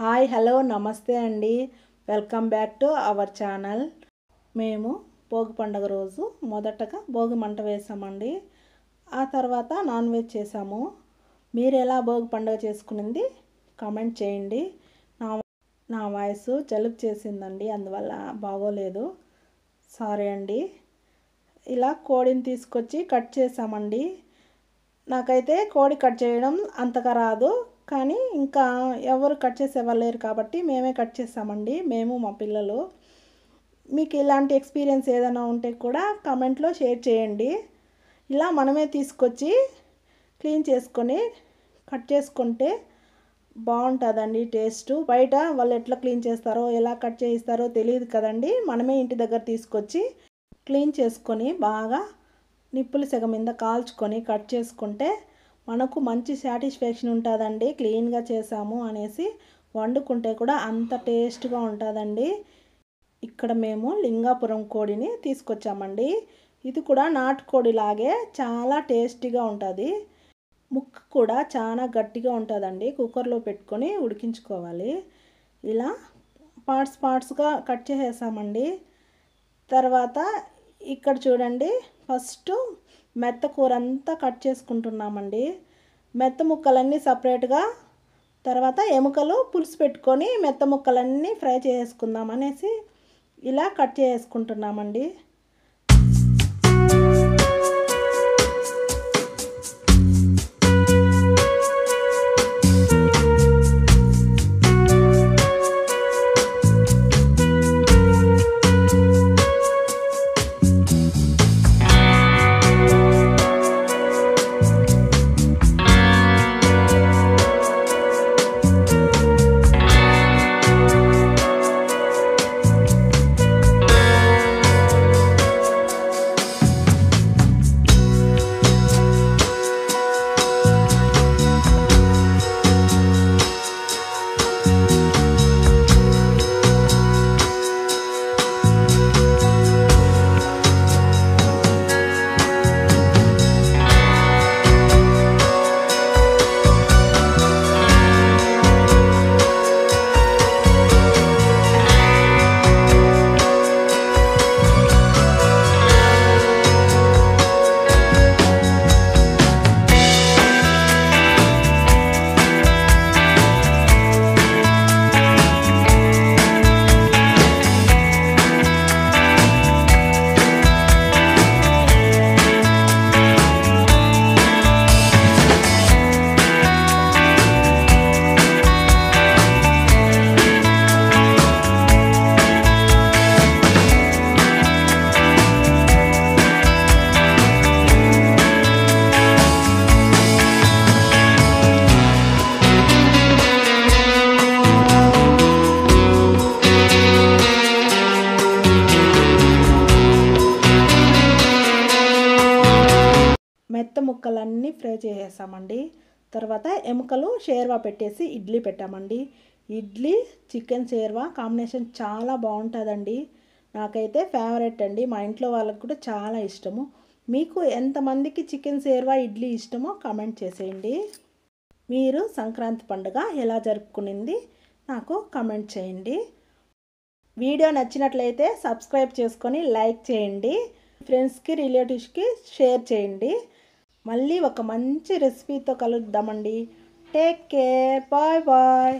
Hi hello నమస్తే అండి. Welcome back to our channel. మేము భోగి పండుగ రోజు మొదటగా భోగి మంట వేసామండి. ఆ తర్వాత నాన్ వెజ్ చేసాము. మీరు ఎలా భోగి పండుగ చేసుకునింది కామెంట్ చేయండి. నా వాయిస్ జలుబు చేసిందండి, అందువల్ల బాగోలేదు, సారీ అండి. ఇలా కోడిని తీసుకొచ్చి కట్ చేసామండి. నాకైతే కోడి కట్ చేయడం అంతగా రాదు, కానీ ఇంకా ఎవరు కట్ చేసేవాళ్ళు లేరు కాబట్టి మేమే కట్ చేసామండి, మేము మా పిల్లలు. మీకు ఇలాంటి ఎక్స్పీరియన్స్ ఏదైనా ఉంటే కూడా కామెంట్లో షేర్ చేయండి. ఇలా మనమే తీసుకొచ్చి క్లీన్ చేసుకొని కట్ చేసుకుంటే బాగుంటుందండి టేస్ట్. బయట వాళ్ళు ఎట్లా క్లీన్ చేస్తారో ఎలా కట్ చేయిస్తారో తెలియదు కదండి. మనమే ఇంటి దగ్గర తీసుకొచ్చి క్లీన్ చేసుకొని బాగా నిప్పులు సెగ మీద కాల్చుకొని కట్ చేసుకుంటే మనకు మంచి సాటిస్ఫాక్షన్ ఉంటుందండి. క్లీన్గా చేసాము అనేసి వండుకుంటే కూడా అంత టేస్ట్గా ఉంటుందండి. ఇక్కడ మేము లింగాపురం కోడిని తీసుకొచ్చామండి. ఇది కూడా నాటుకోడి లాగే చాలా టేస్టీగా ఉంటుంది. ముక్క కూడా చాలా గట్టిగా ఉంటుందండి. కుక్కర్లో పెట్టుకొని ఉడికించుకోవాలి. ఇలా పార్ట్స్గా కట్ చేసేసామండి. తర్వాత ఇక్కడ చూడండి, ఫస్ట్ మెత్త కూర అంతా కట్ చేసుకుంటున్నామండి. మెత్త ముక్కలన్నీ సపరేట్గా, తర్వాత ఎముకలు పులుసు పెట్టుకొని మెత్త ముక్కలన్నీ ఫ్రై చేసుకుందాం అనేసి ఇలా కట్ చేసుకుంటున్నామండి. మెత్త ముక్కలన్నీ ఫ్రై చేసేసామండి. తర్వాత ఎముకలు షేర్వా పెట్టేసి ఇడ్లీ పెట్టామండి. ఇడ్లీ చికెన్ షేర్వా కాంబినేషన్ చాలా బాగుంటుందండి. నాకైతే ఫేవరెట్ అండి. మా ఇంట్లో వాళ్ళకి కూడా చాలా ఇష్టము. మీకు ఎంతమందికి చికెన్ షేర్వా ఇడ్లీ ఇష్టమో కామెంట్ చేసేయండి. మీరు సంక్రాంతి పండుగ ఎలా జరుపుకునింది నాకు కామెంట్ చేయండి. వీడియో నచ్చినట్లయితే సబ్స్క్రైబ్ చేసుకొని లైక్ చేయండి. ఫ్రెండ్స్కి రిలేటివ్స్కి షేర్ చేయండి. మళ్ళీ ఒక మంచి రెసిపీతో కలుద్దామండి. Take care, bye bye.